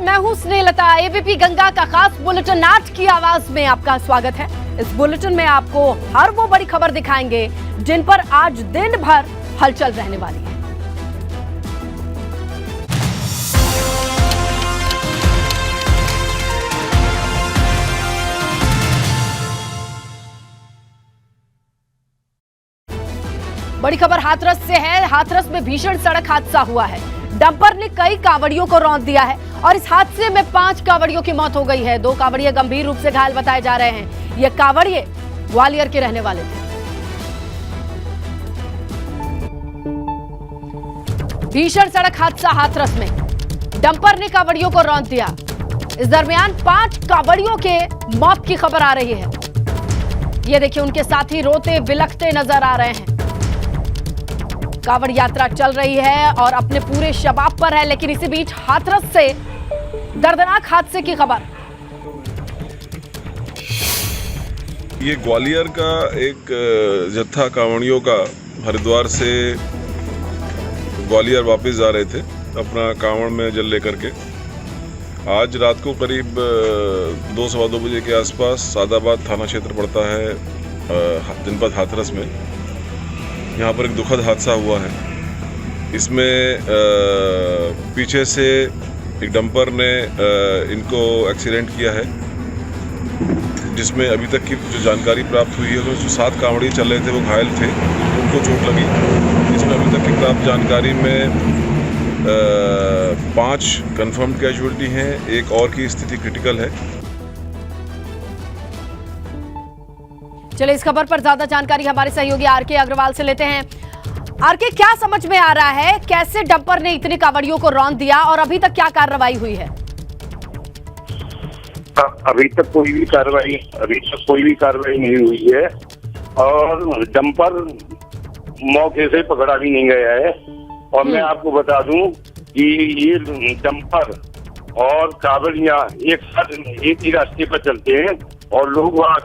मैं हूं स्नेहलता। एबीपी गंगा का खास बुलेटिन 8 की आवाज में आपका स्वागत है। इस बुलेटिन में आपको हर वो बड़ी खबर दिखाएंगे जिन पर आज दिन भर हलचल रहने वाली है। बड़ी खबर हाथरस से है। हाथरस में भीषण सड़क हादसा हुआ है। डंपर ने कई कांवड़ियों को रौंद दिया है और इस हादसे में 5 कांवड़ियों की मौत हो गई है। 2 कांवड़िये गंभीर रूप से घायल बताए जा रहे हैं। ये कांवड़िये ग्वालियर के रहने वाले थे। भीषण सड़क हादसा हाथरस में डंपर ने कांवड़ियों को रौंद दिया। इस दरमियान 5 कांवड़ियों के मौत की खबर आ रही है। ये देखिए, उनके साथी रोते बिलखते नजर आ रहे हैं। कांवड़ यात्रा चल रही है और अपने पूरे शबाब पर है, लेकिन इसी बीच हाथरस से दर्दनाक हादसे की खबर। ये ग्वालियर का एक जत्था कांवड़ियों का हरिद्वार से ग्वालियर वापस जा रहे थे अपना कांवड़ में जल लेकर के। आज रात को करीब 2-2:15 बजे के आसपास सादाबाद थाना क्षेत्र पड़ता है जनपद हाथरस में। यहाँ पर एक दुखद हादसा हुआ है। इसमें पीछे से एक डंपर ने इनको एक्सीडेंट किया है, जिसमें अभी तक की जो जानकारी प्राप्त हुई है तो जो 7 कांवड़िये चल रहे थे वो घायल थे, उनको चोट लगी। इसमें अभी तक की प्राप्त जानकारी में 5 कन्फर्म्ड कैजुअल्टी हैं, एक और की स्थिति क्रिटिकल है। चलिए, इस खबर पर ज्यादा जानकारी हमारे सहयोगी आरके अग्रवाल से लेते हैं। आरके, क्या समझ में आ रहा है, कैसे डंपर ने इतने कांवड़ियों को रौंद दिया और अभी तक क्या कार्रवाई हुई है? अभी तक कोई भी कार्रवाई नहीं हुई है और डंपर मौके से पकड़ा भी नहीं गया है। और मैं आपको बता दूं कि ये डंपर और कांवड़ियां एक साथ एक ही रास्ते पर चलते हैं और लोग वहाँ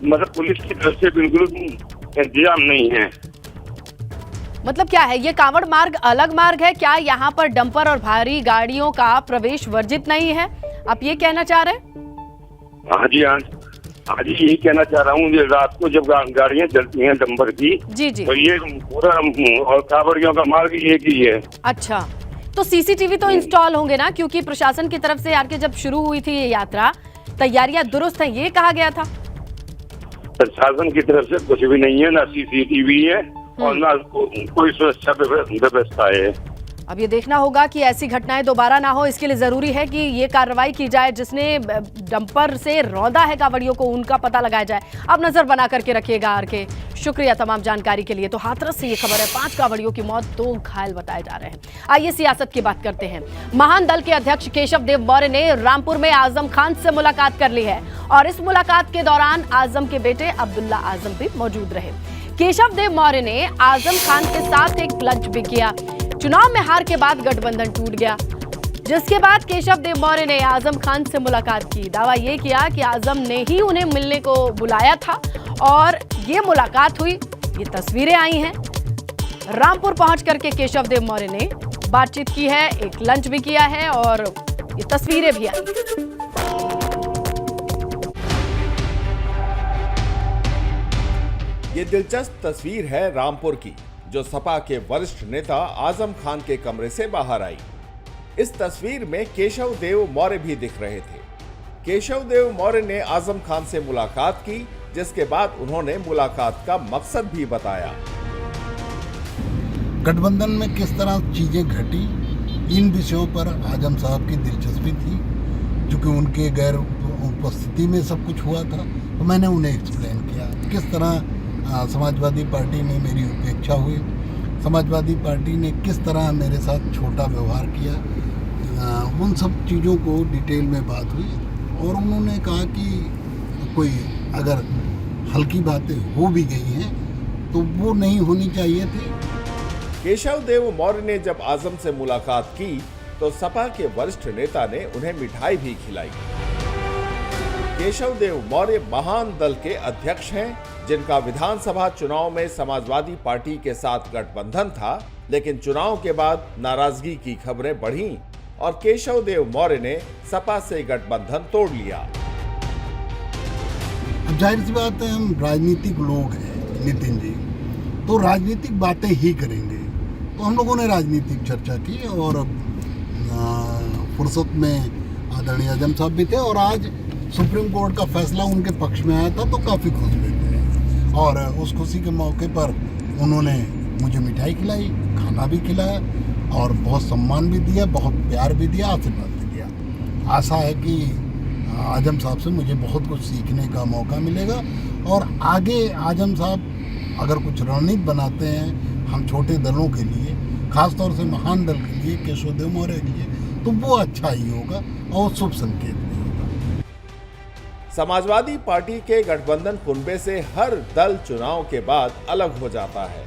मतलब पुलिस की तरफ से बिल्कुल इंतजाम नहीं है। मतलब क्या है, ये कांवड़ मार्ग अलग मार्ग है क्या? यहाँ पर डंपर और भारी गाड़ियों का प्रवेश वर्जित नहीं है, आप ये कहना चाह रहे हैं? हाँ जी, यही कहना चाह रहा हूँ। रात को जब गाड़ियाँ चलती हैं डंपर की, जी तो ये पूरा और कांवड़ियों का मार्ग एक ही है। अच्छा, तो सीसीटीवी तो इंस्टॉल होंगे ना, क्योंकि प्रशासन की तरफ से यार जब शुरू हुई थी ये यात्रा तैयारियां दुरुस्त हैं, ये कहा गया था। प्रशासन की तरफ से कुछ भी नहीं है, ना सीसीटीवी है और ना कोई सुरक्षा व्यवस्था है। अब ये देखना होगा कि ऐसी घटनाएं दोबारा ना हो। इसके लिए जरूरी है कि ये कार्रवाई की जाए, जिसने डंपर से रौंदा है कांवड़ियों को, उनका पता लगाया जाए। अब नजर बना करके रखिएगा आरके। शुक्रिया तमाम जानकारी के लिए। तो हाथरस से ये खबर है, 5 कांवड़ियों की मौत, 2 घायल बताए जा रहे हैं। आइए सियासत की बात करते हैं। महान दल के अध्यक्ष केशव देव मौर्य ने रामपुर में आजम खान से मुलाकात कर ली है और इस मुलाकात के दौरान आजम के बेटे अब्दुल्ला आजम भी मौजूद रहे। केशव देव मौर्य ने आजम खान के साथ एक लंच भी किया। चुनाव में हार के बाद गठबंधन टूट गया, जिसके बाद केशव देव मौर्य ने आजम खान से मुलाकात की। दावा ये किया कि आजम ने ही उन्हें मिलने को बुलाया था और ये मुलाकात हुई। ये तस्वीरें आई हैं। रामपुर पहुंच करके केशव देव मौर्य ने बातचीत की है, एक लंच भी किया है और ये तस्वीरें भी आई। ये दिलचस्प तस्वीर है रामपुर की, जो सपा के वरिष्ठ नेता आजम खान के कमरे से बाहर आई। इस तस्वीर में केशव देव मौर्य भी दिख रहे थे। केशव देव मौर्य ने आजम खान से मुलाकात की, जिसके बाद उन्होंने मुलाकात का मकसद भी बताया। गठबंधन में किस तरह चीजें घटी, इन विषयों पर आजम साहब की दिलचस्पी थी, क्योंकि उनके गैर उपस्थिति में सब कुछ हुआ था। तो मैंने उन्हें एक्सप्लेन किया किस तरह समाजवादी पार्टी में मेरी उपेक्षा हुई, समाजवादी पार्टी ने किस तरह मेरे साथ छोटा व्यवहार किया। उन सब चीज़ों को डिटेल में बात हुई और उन्होंने कहा कि कोई अगर हल्की बातें हो भी गई हैं तो वो नहीं होनी चाहिए थी। केशव देव मौर्य ने जब आजम से मुलाकात की तो सपा के वरिष्ठ नेता ने उन्हें मिठाई भी खिलाई। केशव देव मौर्य महान दल के अध्यक्ष हैं, जिनका विधानसभा चुनाव में समाजवादी पार्टी के साथ गठबंधन था, लेकिन चुनाव के बाद नाराजगी की खबरें बढ़ीं और केशव देव मौर्य ने सपा से गठबंधन तोड़ लिया। अब जाहिर सी बात है, हम राजनीतिक लोग हैं नितिन जी, तो राजनीतिक बातें ही करेंगे। तो हम लोगों ने राजनीतिक चर्चा की और फुर्सत में आदरणीय आजम साहब भी थे और आज सुप्रीम कोर्ट का फैसला उनके पक्ष में आया था तो काफ़ी खुश भी थे और उस खुशी के मौके पर उन्होंने मुझे मिठाई खिलाई, खाना भी खिलाया और बहुत सम्मान भी दिया, बहुत प्यार भी दिया, आशीर्वाद भी दिया। आशा है कि आजम साहब से मुझे बहुत कुछ सीखने का मौका मिलेगा और आगे आजम साहब अगर कुछ रणनीति बनाते हैं हम छोटे दलों के लिए, खासतौर से महान दल के लिए, केशव देव मौर्य के लिए, तो वो अच्छा ही होगा और शुभ संकेत भी होगा। समाजवादी पार्टी के गठबंधन कुनबे से हर दल चुनाव के बाद अलग हो जाता है।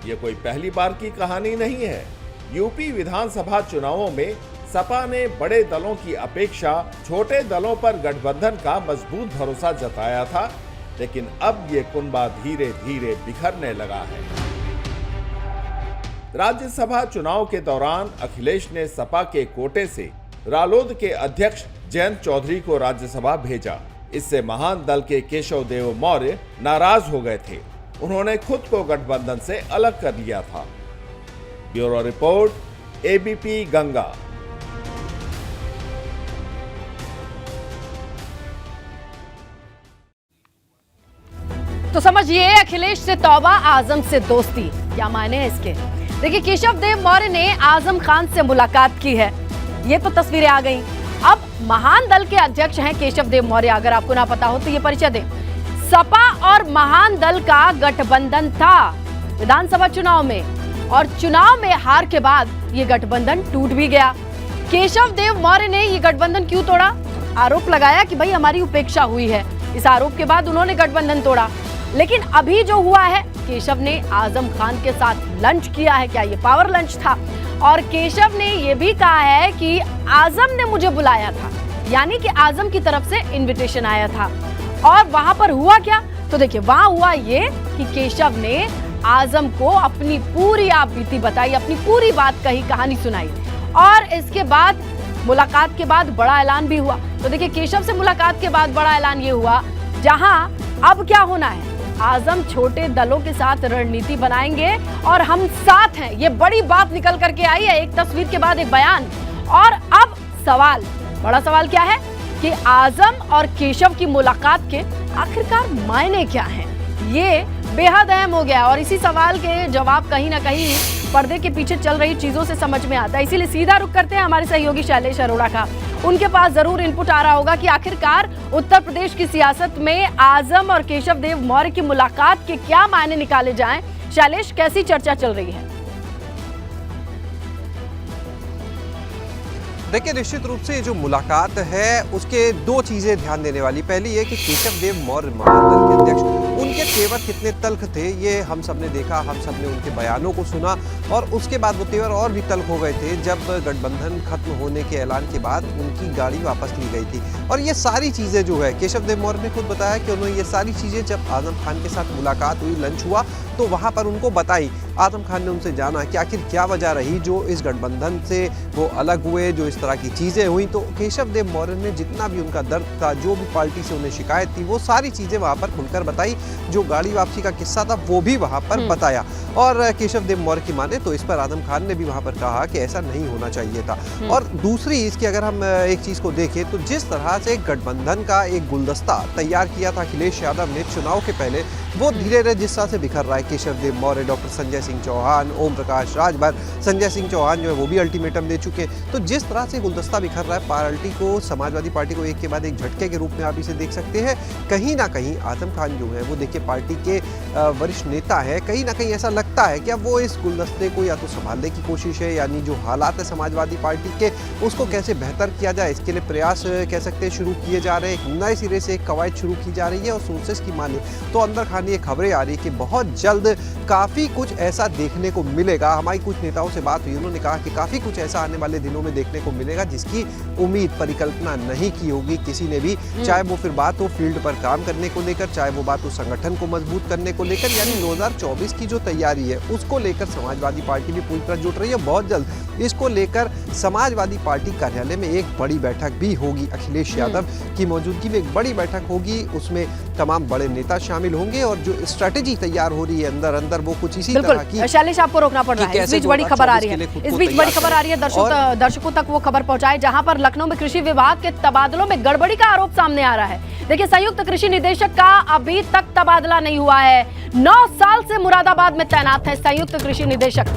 ये कोई पहली बार की कहानी नहीं है। यूपी विधानसभा चुनावों में सपा ने बड़े दलों की अपेक्षा छोटे दलों पर गठबंधन का मजबूत भरोसा जताया था, लेकिन अब ये कुनबा धीरे धीरे बिखरने लगा है। राज्यसभा चुनाव के दौरान अखिलेश ने सपा के कोटे से रालोद के अध्यक्ष जयंत चौधरी को राज्यसभा भेजा। इससे महान दल के केशव देव मौर्य नाराज हो गए थे। उन्होंने खुद को गठबंधन से अलग कर लिया था। Bureau report, ABP Ganga. तो समझिए, अखिलेश से तौबा, आजम से दोस्ती, क्या मायने हैं इसके? देखिए, केशव देव मौर्य ने आजम खान से मुलाकात की है, ये तो तस्वीरें आ गई। अब महान दल के अध्यक्ष हैं केशव देव मौर्य, अगर आपको ना पता हो तो ये परिचय दें। सपा और महान दल का गठबंधन था विधानसभा चुनाव में और चुनाव में हार के बाद ये गठबंधन टूट भी गया। केशव देव मौर्य ने ये गठबंधन क्यों तोड़ा? आरोप लगाया कि भाई हमारी उपेक्षा हुई है। इस आरोप के बाद उन्होंने गठबंधन तोड़ा। लेकिन अभी जो हुआ है, केशव ने आजम खान के साथ लंच किया है। क्या ये पावर लंच था? और केशव ने ये भी कहा है कि आजम ने मुझे बुलाया था, यानी कि आजम की तरफ से इनविटेशन आया था। और वहां पर हुआ क्या? तो देखिए, वहां हुआ ये कि केशव ने आजम को अपनी पूरी आपबीती बताई, अपनी पूरी बात कही, कहानी सुनाई। और इसके बाद मुलाकात के बाद बड़ा ऐलान भी हुआ। तो देखिए, केशव से मुलाकात के बाद बड़ा ऐलान ये हुआ, जहां अब क्या होना है, आजम छोटे दलों के साथ रणनीति बनाएंगे और हम साथ हैं। ये बड़ी बात निकल करके आई है, एक तस्वीर के बाद एक बयान। और अब सवाल, बड़ा सवाल क्या है कि आजम और केशव की मुलाकात के आखिरकार मायने क्या हैं? ये बेहद अहम हो गया और इसी सवाल के जवाब कहीं ना कहीं पर्दे के पीछे चल रही चीजों से समझ में आता है। इसीलिए सीधा रुख करते हैं हमारे सहयोगी शैलेश अरोड़ा का। उनके पास जरूर इनपुट आ रहा होगा कि आखिरकार उत्तर प्रदेश की सियासत में आजम और केशव देव मौर्य की मुलाकात के क्या मायने निकाले जाएं। शैलेश, कैसी चर्चा चल रही है? देखिए, निश्चित रूप से ये जो मुलाकात है उसके दो चीजें ध्यान देने वाली। पहली ये कि केशव देव मौर्य महादल के अध्यक्ष, उनके तेवर कितने तल्ख थे ये हम सब ने देखा, हम सब ने उनके बयानों को सुना और उसके बाद वो तेवर और भी तल्ख हो गए थे जब गठबंधन खत्म होने के ऐलान के बाद उनकी गाड़ी वापस ली गई थी। और ये सारी चीज़ें जो है, केशव देव मौर्य ने खुद बताया कि उन्होंने ये सारी चीज़ें जब आजम खान के साथ मुलाकात हुई, लंच हुआ, तो वहाँ पर उनको बताई। आजम खान ने उनसे जाना कि आखिर क्या वजह रही जो इस गठबंधन से वो अलग हुए, जो इस तरह की चीज़ें हुई। तो केशव देव मौर्य ने जितना भी उनका दर्द था, जो भी पार्टी से उन्हें शिकायत थी, वो सारी चीज़ें वहाँ पर खुलकर बताई। जो गाड़ी वापसी का किस्सा था वो भी वहाँ पर बताया। और केशव देव मौर्य की माने तो इस पर आजम खान ने भी वहाँ पर कहा कि ऐसा नहीं होना चाहिए था। और दूसरी इसकी अगर हम एक चीज़ को देखें तो जिस तरह से गठबंधन का एक गुलदस्ता तैयार किया था अखिलेश यादव ने चुनाव के पहले, वो धीरे धीरे जिस तरह से बिखर रहा है। केशव देव मौर्य, डॉक्टर संजय सिंह चौहान, ओम प्रकाश राजभर, संजय सिंह चौहान जो है वो भी अल्टीमेटम दे चुके। तो जिस तरह से गुलदस्ता बिखर रहा है पार्टी को, समाजवादी पार्टी को एक के बाद एक झटके के रूप में आप इसे देख सकते हैं। कहीं ना कहीं आजम खान जो है वो देखिए पार्टी के वरिष्ठ नेता है, कहीं ना कहीं ऐसा लगता है कि अब वो इस गुलदस्ते को या तो संभालने की कोशिश है, यानी जो हालात है समाजवादी पार्टी के उसको कैसे बेहतर किया जाए, इसके लिए प्रयास कह सकते हैं शुरू किए जा रहे हैं। नए सिरे से एक कवायद शुरू की जा रही है और सोर्सेस की माने तो अंदर खानी ये खबरें आ रही है कि बहुत जल्द काफ़ी कुछ ऐसा ऐसा देखने को मिलेगा। हमारी कुछ नेताओं से बात हुई, उन्होंने कहा कि काफ़ी कुछ ऐसा आने वाले दिनों में देखने को मिलेगा जिसकी उम्मीद परिकल्पना नहीं की होगी किसी ने भी, चाहे वो फिर बात हो फील्ड पर काम करने को लेकर, चाहे वो बात हो संगठन को मजबूत करने को लेकर। यानी 2024 की जो तैयारी है उसको लेकर समाजवादी पार्टी भी पूरी तरह जुट रही है। बहुत जल्द इसको लेकर समाजवादी पार्टी कार्यालय में एक बड़ी बैठक भी होगी। अखिलेश यादव की मौजूदगी में एक बड़ी बैठक होगी, उसमें तमाम बड़े नेता शामिल होंगे और जो स्ट्रेटेजी तैयार हो रही है अंदर अंदर वो कुछ इसी तरह की। शैलेश, आपको रोकना पड़ रहा है, इस बीच बड़ी खबर आ रही है, इस बीच बड़ी खबर आ रही है, दर्शकों तक वो खबर पहुंचाए, जहां पर लखनऊ में कृषि विभाग के तबादलों में गड़बड़ी का आरोप सामने आ रहा है। देखिए, संयुक्त कृषि निदेशक का अभी तक तबादला नहीं हुआ है। 9 साल से मुरादाबाद में तैनात है संयुक्त कृषि निदेशक।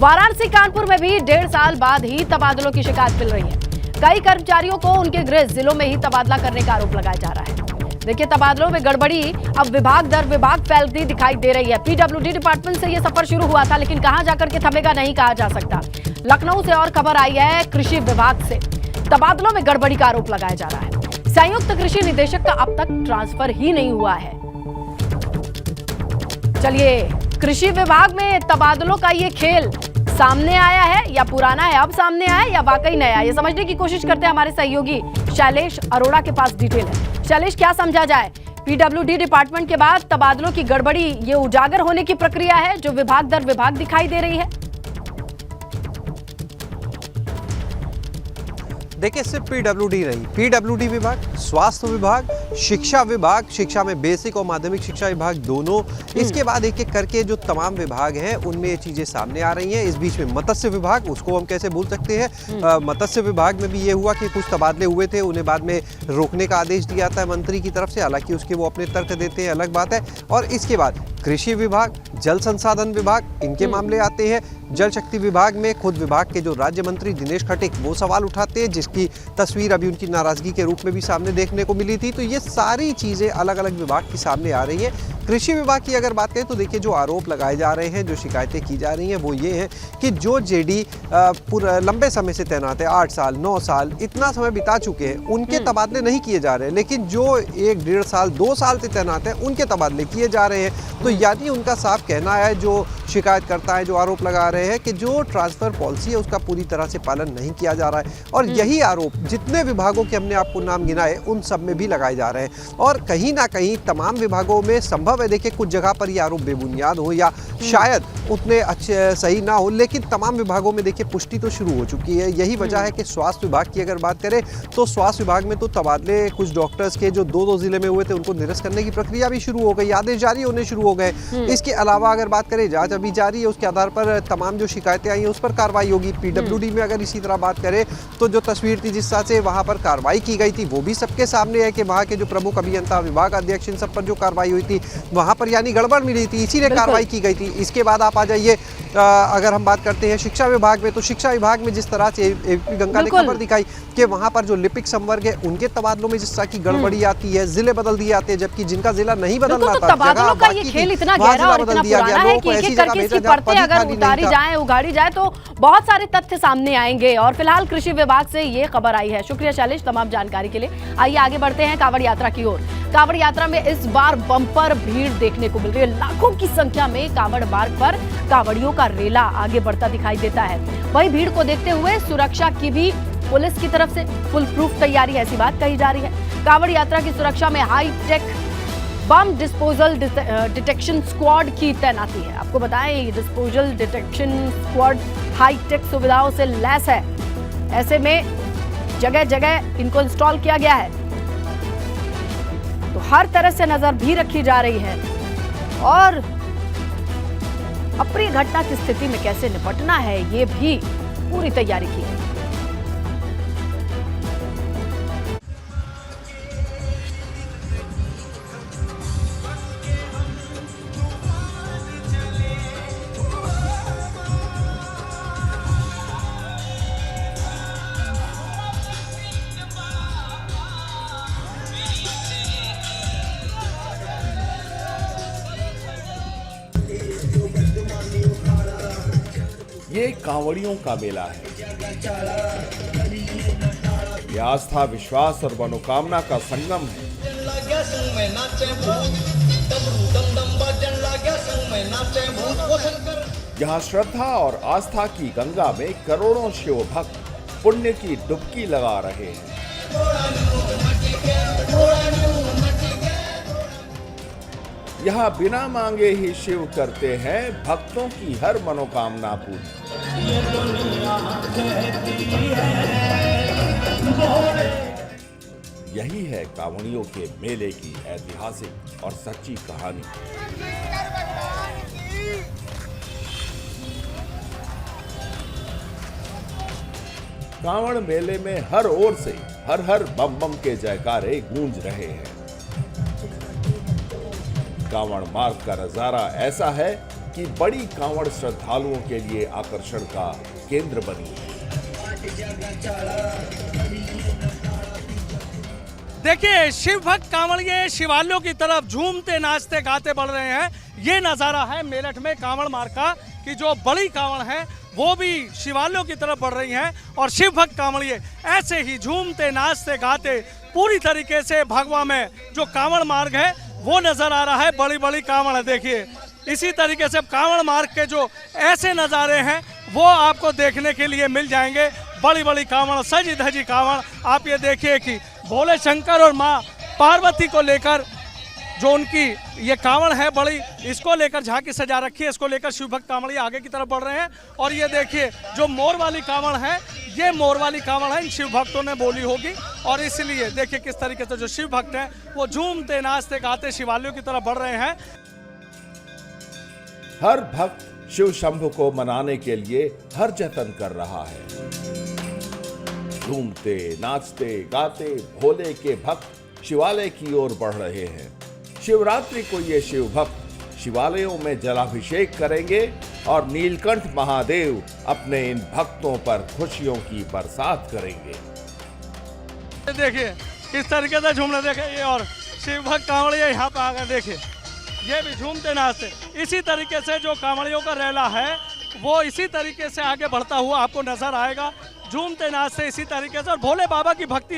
वाराणसी, कानपुर में भी 1.5 साल बाद ही तबादलों की शिकायत मिल रही है। कई कर्मचारियों को उनके गृह जिलों में ही तबादला करने का आरोप लगाया जा रहा है। देखिए, तबादलों में गड़बड़ी अब विभाग दर विभाग फैलती दिखाई दे रही है। पीडब्ल्यूडी डिपार्टमेंट से यह सफर शुरू हुआ था, लेकिन कहां जाकर के थमेगा नहीं कहा जा सकता। लखनऊ से और खबर आई है, कृषि विभाग से तबादलों में गड़बड़ी का आरोप लगाया जा रहा है। संयुक्त कृषि निदेशक का अब तक ट्रांसफर ही नहीं हुआ है। चलिए, कृषि विभाग में तबादलों का ये खेल सामने आया है या पुराना है, अब सामने आया या वाकई नया, ये समझने की कोशिश करते हैं हमारे सहयोगी शैलेश अरोड़ा के पास डिटेल है। शैलेश, क्या समझा जाए? पीडब्ल्यूडी डिपार्टमेंट के बाद तबादलों की गड़बड़ी ये उजागर होने की प्रक्रिया है जो विभाग दर विभाग दिखाई दे रही है। देखिए, सिर्फ पीडब्ल्यूडी नहीं, पीडब्ल्यूडी विभाग, स्वास्थ्य विभाग, शिक्षा विभाग, शिक्षा में बेसिक और माध्यमिक शिक्षा विभाग दोनों, इसके बाद एक एक करके जो तमाम विभाग हैं उनमें ये चीज़ें सामने आ रही हैं। इस बीच में मत्स्य विभाग, उसको हम कैसे भूल सकते हैं। मत्स्य विभाग में भी ये हुआ कि कुछ तबादले हुए थे, उन्हें बाद में रोकने का आदेश दिया था मंत्री की तरफ से, हालांकि उसके वो अपने तर्क देते हैं, अलग बात है। और इसके बाद कृषि विभाग, जल संसाधन विभाग, इनके मामले आते हैं। जल शक्ति विभाग में खुद विभाग के जो राज्य मंत्री दिनेश खटिक वो सवाल उठाते हैं, जिसकी तस्वीर अभी उनकी नाराजगी के रूप में भी सामने देखने को मिली थी। तो ये सारी चीज़ें अलग अलग विभाग की सामने आ रही हैं। कृषि विभाग की अगर बात करें तो देखिए, जो आरोप लगाए जा रहे हैं, जो शिकायतें की जा रही हैं वो ये है कि जो जेडी पूरा लंबे समय से तैनात है, 8 साल 9 साल इतना समय बिता चुके हैं, उनके तबादले नहीं किए जा रहे हैं, लेकिन जो 1-1.5 साल 2 साल से तैनात है उनके तबादले किए जा रहे हैं। तो यानी उनका साफ कहना है, जो शिकायत करता है, जो आरोप लगा रहे हैं कि जो ट्रांसफर पॉलिसी है उसका पूरी तरह से पालन नहीं किया जा रहा है। और यही आरोप जितने विभागों के हमने आपको नाम गिनाए उन सब में भी लगाए जा रहे हैं। और कहीं ना कहीं तमाम विभागों में संभव है, देखिए कुछ जगह पर ये आरोप बेबुनियाद हो या शायद उतने अच्छे सही ना हो, लेकिन तमाम विभागों में देखिए पुष्टि तो शुरू हो चुकी है। यही वजह है कि स्वास्थ्य विभाग की अगर बात करें तो स्वास्थ्य विभाग में तो तबादले कुछ डॉक्टर्स के जो 2-2 जिले में हुए थे उनको निरस्त करने की प्रक्रिया भी शुरू हो गई, आदेश जारी होने शुरू हो गए। इसके अलावा अगर बात करें, जांच अभी जारी है, उसके आधार पर तमाम जो शिकायतें आई हैं उस पर कार्रवाई होगी। पीडब्ल्यूडी में अगर इसी तरह बात करें तो जो तस्वीर थी जिस तरह से वहां पर कार्रवाई की गई थी वो भी सबके सामने है कि वहां के जो प्रमुख अभियंता, विभाग अध्यक्ष, इन सब पर जो कार्रवाई हुई थी वहां पर यानी गड़बड़ मिली थी, इसीलिए कार्रवाई की गई थी। इसके बाद आप आ जाइए, अगर हम बात करते हैं शिक्षा विभाग में, तो शिक्षा विभाग में जिस तरह से एबीपी गंगा ने खबर दिखाई कि वहां पर जो लिपिक संवर्ग है उनके तबादलों में जिस तरह की गड़बड़ी आती है, जिले बदल दिए जाते हैं, जबकि जिनका जिला नहीं बदलना था, तबादलों का ये खेल इतना गहरा और इतना पुराना है कि एक-एक करके इसकी परतें अगर उतारी जाएं, उगाड़ी जाए तो बहुत सारे तथ्य सामने आएंगे। और फिलहाल कृषि विभाग से ये खबर आई है। शुक्रिया शैलेश तमाम जानकारी के लिए। आइए आगे बढ़ते हैं कांवड़ यात्रा की ओर। कांवड़ यात्रा में इस बार बम्पर भीड़ देखने को मिल रही है। लाखों की संख्या में कांवड़ मार्ग पर कांवड़ियों का रेला आगे बढ़ता दिखाई देता है। वही भीड़ को देखते हुए सुरक्षा की भी पुलिस की तरफ से फुल प्रूफ तैयारी, ऐसी बात कही जा रही है। कांवड़ यात्रा की सुरक्षा में high tech bomb disposal detection squad की तैनाती है। आपको बताएं, disposal detection squad high tech सुविधाओं से लैस है। ऐसे में जगह जगह इनको इंस्टॉल किया गया है, तो हर तरह से नजर भी रखी जा रही है और अप्रिय घटना की स्थिति में कैसे निपटना है ये भी पूरी तैयारी की है। ये कांवड़ियों का मेला है। ये आस्था, विश्वास और मनोकामना का संगम है। यहाँ श्रद्धा और आस्था की गंगा में करोड़ों शिव भक्त पुण्य की डुबकी लगा रहे हैं। यहाँ बिना मांगे ही शिव करते हैं भक्तों की हर मनोकामना पूरी। यही है कांवड़ियों के मेले की ऐतिहासिक और सच्ची कहानी। कांवड़ मेले में हर ओर से हर हर बम बम के जयकारे गूंज रहे हैं। कांवड़ मार्ग का नजारा ऐसा है कि बड़ी कांवड़ श्रद्धालुओं के लिए आकर्षण का केंद्र बनी है। देखिए, शिव भक्त कांवड़िए शिवालयों की तरफ झूमते नाचते गाते बढ़ रहे हैं। ये नज़ारा है मेरठ में कांवड़ मार्ग का कि जो बड़ी कांवड़ है वो भी शिवालयों की तरफ बढ़ रही हैं और शिव भक्त कांवड़िए ऐसे ही झूमते नाचते गाते पूरी तरीके से भगवा में जो कांवड़ मार्ग है वो नज़र आ रहा है। बड़ी बड़ी कांवड़ है, देखिए इसी तरीके से कांवड़ मार्ग के जो ऐसे नज़ारे हैं वो आपको देखने के लिए मिल जाएंगे। बड़ी बड़ी कांवड़, सजी धजी कांवड़। आप ये देखिए कि भोले शंकर और माँ पार्वती को लेकर जो उनकी ये कांवड़ है बड़ी, इसको लेकर झांकी सजा रखी है। इसको लेकर शिव भक्त कांवड़िए आगे की तरफ बढ़ रहे हैं। और ये देखिए जो मोर वाली कांवड़ है, ये मोर वाली कांवड़ है, इन शिव भक्तों ने बोली होगी। और इसलिए देखिए किस तरीके से जो शिव भक्त हैं वो झूमते नाचते गाते शिवालयों की तरफ बढ़ रहे हैं। हर भक्त शिव शंभु को मनाने के लिए हर जतन कर रहा है। झूमते नाचते गाते भोले के भक्त शिवालय की ओर बढ़ रहे हैं। शिवरात्रि को ये शिव भक्त शिवालयों में जलाभिषेक करेंगे और नीलकंठ महादेव अपने इन भक्तों पर खुशियों की बरसात करेंगे। देखिए किस तरीके से झूमने, देखे ये और शिव भक्त कांवड़िए यहाँ पे आकर देखिए ये भी झूमते नाचते। इसी तरीके से जो कांवड़ियों का रैला है वो इसी तरीके से आगे बढ़ता हुआ आपको नजर आएगा, झूमते नाचते इसी तरीके से। और भोले बाबा की भक्ति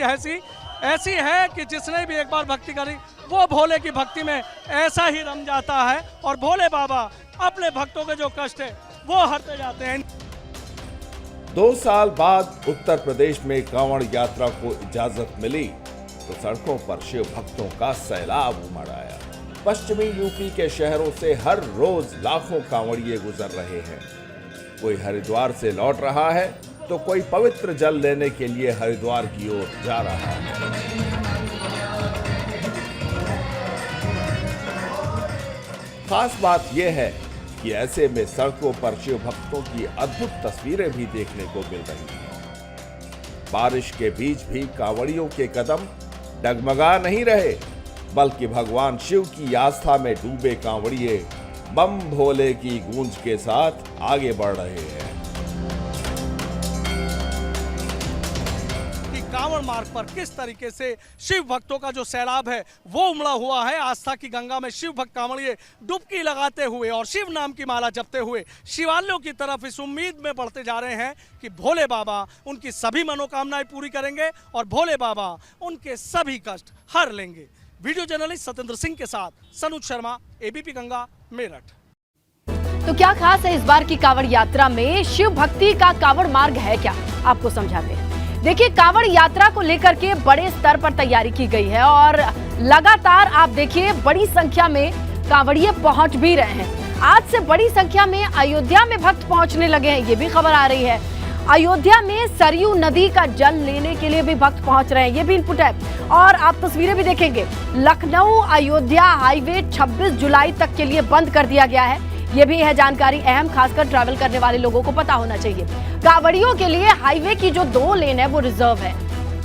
ऐसी है कि जिसने भी एक बार भक्ति करी वो भोले की भक्ति में ऐसा ही रम जाता है और भोले बाबा अपने भक्तों के जो कष्ट है वो हरते जाते हैं। 2 साल बाद उत्तर प्रदेश में कांवड़ यात्रा को इजाजत मिली तो सड़कों पर शिव भक्तों का सैलाब उमड़ आया। पश्चिमी यूपी के शहरों से हर रोज लाखों कांवड़िए गुजर रहे हैं। कोई हरिद्वार से लौट रहा है तो कोई पवित्र जल लेने के लिए हरिद्वार की ओर जा रहा है। खास बात यह है कि ऐसे में सड़कों पर शिव भक्तों की अद्भुत तस्वीरें भी देखने को मिल रही हैं। बारिश के बीच भी कांवड़ियों के कदम डगमगा नहीं रहे, बल्कि भगवान शिव की आस्था में डूबे कांवड़िए बम भोले की गूंज के साथ आगे बढ़ रहे हैं। कांवड़ मार्ग पर किस तरीके से शिव भक्तों का जो सैलाब है वो उमड़ा हुआ है। आस्था की गंगा में शिव भक्त कांवड़िए डुबकी लगाते हुए और शिव नाम की माला जपते हुए शिवालयों की तरफ इस उम्मीद में बढ़ते जा रहे हैं कि भोले बाबा उनकी सभी मनोकामनाएं पूरी करेंगे और भोले बाबा उनके सभी कष्ट हर लेंगे। वीडियो जर्नलिस्ट सत्येंद्र सिंह के साथ सनुज शर्मा, एबीपी गंगा, मेरठ। तो क्या खास है इस बार की कांवड़ यात्रा में? शिव भक्ति का कांवड़ मार्ग है क्या, आपको समझाते हैं। देखिए, कांवड़ यात्रा को लेकर के बड़े स्तर पर तैयारी की गई है और लगातार आप देखिए बड़ी संख्या में कांवड़िए पहुंच भी रहे हैं। आज से बड़ी संख्या में अयोध्या में भक्त पहुंचने लगे हैं, ये भी खबर आ रही है। अयोध्या में सरयू नदी का जल लेने के लिए भी भक्त पहुंच रहे हैं, ये भी इनपुट है। और आप तस्वीरें भी देखेंगे, लखनऊ अयोध्या हाईवे 26 जुलाई तक के लिए बंद कर दिया गया है। ये भी है जानकारी अहम, खासकर ट्रैवल करने वाले लोगों को पता होना चाहिए। कांवड़ियों के लिए हाईवे की जो 2 लेन है वो रिजर्व है,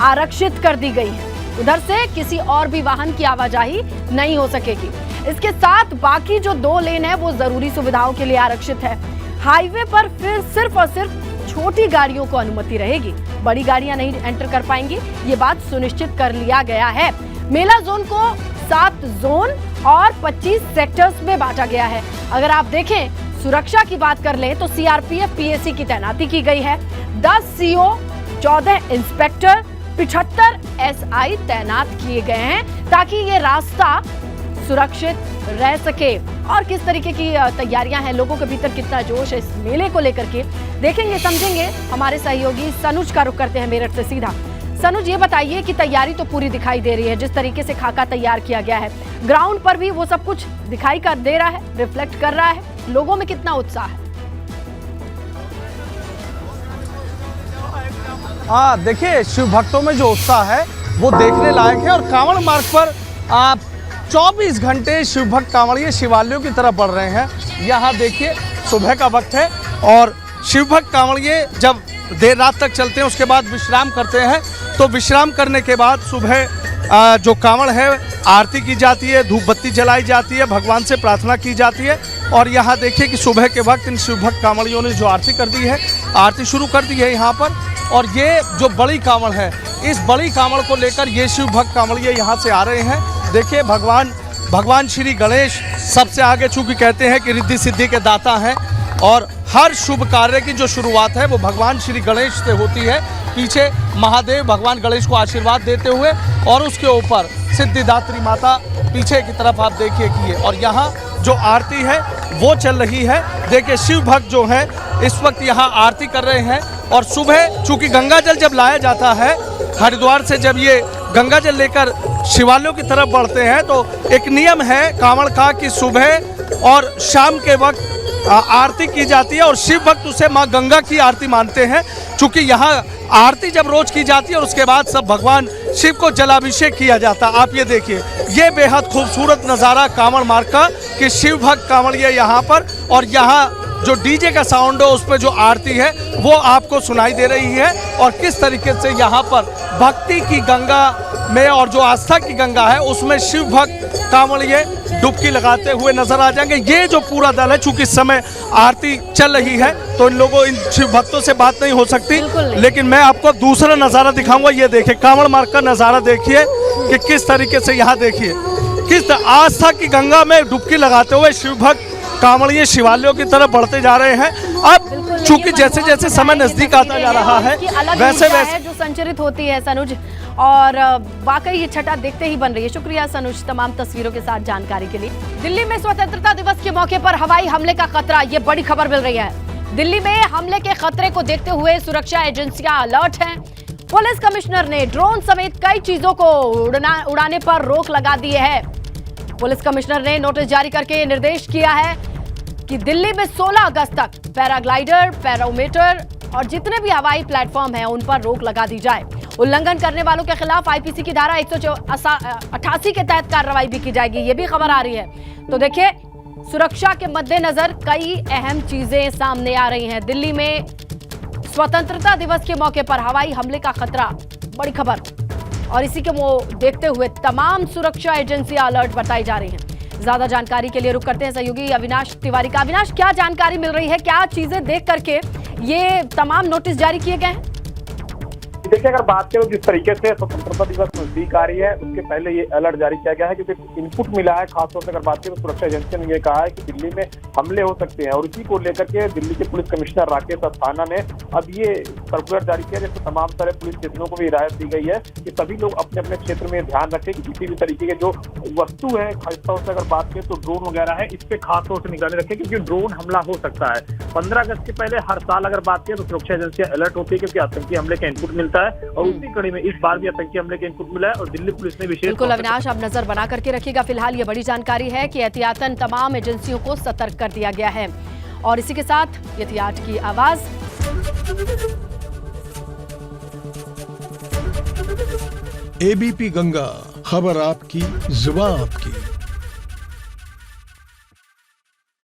आरक्षित कर दी गई है। उधर से किसी और भी वाहन की आवाजाही नहीं हो सकेगी। इसके साथ बाकी जो 2 लेन है वो जरूरी सुविधाओं के लिए आरक्षित है। हाईवे पर फिर सिर्फ और सिर्फ छोटी गाड़ियों को अनुमति रहेगी, बड़ी गाड़ियां नहीं एंटर कर पाएंगी, ये बात सुनिश्चित कर लिया गया है। मेला जोन को 7 जोन और 25 सेक्टर्स में बांटा गया है। अगर आप देखें, सुरक्षा की बात कर लें तो सीआरपीएफ पीएसी की तैनाती की गई है। 10 सीओ, 14 इंस्पेक्टर, 75 एसआई तैनात किए गए हैं ताकि ये रास्ता सुरक्षित रह सके। और किस तरीके की तैयारियां हैं, लोगों के भीतर कितना जोश है इस मेले को लेकर के, देखेंगे समझेंगे। हमारे सहयोगी सनुज का रुख करते हैं मेरठ से सीधा। सनुज, ये बताइए कि तैयारी तो पूरी दिखाई दे रही है, जिस तरीके से खाका तैयार किया गया है, ग्राउंड पर भी वो सब कुछ दिखाई कर दे रहा है, रिफ्लेक्ट कर रहा है, लोगों में कितना उत्साह है? देखिए, शिव भक्तों में जो उत्साह है वो देखने लायक है। और कांवड़ मार्ग पर 24 घंटे शिव भक्त कांवड़िए शिवालयों की तरफ बढ़ रहे हैं। यहाँ देखिए, सुबह का वक्त है और शिव भक्त कांवड़िए जब देर रात तक चलते हैं उसके बाद विश्राम करते हैं। तो विश्राम करने के बाद सुबह जो कांवड़ है आरती की जाती है, धूप बत्ती जलाई जाती है, भगवान से प्रार्थना की जाती है। और यहाँ देखिए कि सुबह के वक्त इन शिव भक्त कांवड़ियों ने जो आरती कर दी है, आरती शुरू कर दी है यहाँ पर। और ये जो बड़ी कांवड़ है, इस बड़ी कांवड़ को लेकर ये शिव भक्त कांवड़िए यहाँ से आ रहे हैं। देखिए, भगवान श्री गणेश सबसे आगे, चूँकि कहते हैं कि रिद्धि सिद्धि के दाता हैं और हर शुभ कार्य की जो शुरुआत है वो भगवान श्री गणेश से होती है। पीछे महादेव भगवान गणेश को आशीर्वाद देते हुए और उसके ऊपर सिद्धिदात्री माता पीछे की तरफ आप देखिए कि ये, और यहाँ जो आरती है वो चल रही है। देखिए, शिव भक्त जो हैं इस वक्त यहाँ आरती कर रहे हैं। और सुबह चूँकि गंगा जल जब लाया जाता है हरिद्वार से, जब ये गंगा जल लेकर शिवालयों की तरफ बढ़ते हैं तो एक नियम है कांवड़ का कि सुबह और शाम के वक्त आरती की जाती है और शिव भक्त उसे माँ गंगा की आरती मानते हैं। चूँकि यहाँ आरती जब रोज की जाती है और उसके बाद सब भगवान शिव को जलाभिषेक किया जाता है। आप ये देखिए, ये बेहद खूबसूरत नज़ारा कांवड़ मार्ग का कि शिव भक्त कांवड़िए यहाँ पर, और यहाँ जो डीजे का साउंड है उस पर जो आरती है वो आपको सुनाई दे रही है। और किस तरीके से यहाँ पर भक्ति की गंगा में और जो आस्था की गंगा है उसमें शिव भक्त कांवड़िए डुबकी लगाते हुए नजर आ जाएंगे। ये जो पूरा दल है, चूंकि इस समय आरती चल रही है तो इन लोगों, इन शिव भक्तों से बात नहीं हो सकती, लेकिन मैं आपको दूसरा नज़ारा दिखाऊंगा। ये देखिए, कांवड़ मार्ग का नज़ारा देखिए कि किस तरीके से यहाँ देखिए किस आस्था की गंगा में डुबकी लगाते हुए शिव भक्त कांवड़िए शिवालयों की तरफ बढ़ते जा रहे हैं। अब चूंकि जैसे जैसे समय नजदीक आता जा रहा है वैसे वैसे जो संचरित होती है सनुज, और वाकई ये छटा देखते ही बन रही है। शुक्रिया सनुज तमाम तस्वीरों के साथ जानकारी के लिए। दिल्ली में स्वतंत्रता दिवस के मौके पर हवाई हमले का खतरा, ये बड़ी खबर मिल रही है। दिल्ली में हमले के खतरे को देखते हुए सुरक्षा एजेंसियां अलर्ट हैं। पुलिस कमिश्नर ने ड्रोन समेत कई चीजों को उड़ाने पर रोक लगा दी है। पुलिस कमिश्नर ने नोटिस जारी करके निर्देश किया है कि दिल्ली में 16 अगस्त तक पैराग्लाइडर, पैरामीटर और जितने भी हवाई प्लेटफॉर्म हैं उन पर रोक लगा दी जाए। उल्लंघन करने वालों के खिलाफ आईपीसी की धारा 188 के तहत कार्रवाई भी की जाएगी, ये भी खबर आ रही है। तो देखिए, सुरक्षा के मद्देनजर कई अहम चीजें सामने आ रही हैं। दिल्ली में स्वतंत्रता दिवस के मौके पर हवाई हमले का खतरा, बड़ी खबर, और इसी के वो देखते हुए तमाम सुरक्षा एजेंसियां अलर्ट बताई जा रही हैं। ज्यादा जानकारी के लिए रुक करते हैं सहयोगी अविनाश तिवारी का। अविनाश, क्या जानकारी मिल रही है, क्या चीजें देख करके ये तमाम नोटिस जारी किए गए हैं? देखिए, अगर बात करें जिस तरीके से स्वतंत्रता दिवस नजदीक आ रही है उसके पहले ये अलर्ट जारी किया गया है, क्योंकि इनपुट मिला है। खासतौर से अगर बात करें सुरक्षा एजेंसी ने ये कहा है कि दिल्ली में हमले हो सकते हैं, और इसी को लेकर के दिल्ली के पुलिस कमिश्नर राकेश अस्थाना ने अब ये सर्कुलर जारी किया, जिसमें तमाम सारे पुलिस स्टेशनों को भी हिदायत दी गई है कि सभी लोग अपने अपने क्षेत्र में ध्यान रखें कि किसी भी तरीके के जो वस्तु है, खासतौर से अगर बात करें तो ड्रोन वगैरह है, इस पे खासतौर से निगरानी रखें, क्योंकि ड्रोन हमला हो सकता है। 15 अगस्त के पहले हर साल अगर बात करें तो सुरक्षा एजेंसियां अलर्ट होती है, क्योंकि आतंकी हमले का इनपुट मिलता है, और उसी कड़ी में इस बार भी आतंकी हमले का इनपुट मिला है और दिल्ली पुलिस ने विशेष। बिल्कुल अविनाश, आप नजर बना करके रखिएगा। फिलहाल ये बड़ी जानकारी है कि एहतियातन तमाम एजेंसियों को सतर्क कर दिया गया है। और इसी के साथ ये थी आज की आवाज। एबीपी गंगा, खबर आपकी, जुबान आपकी।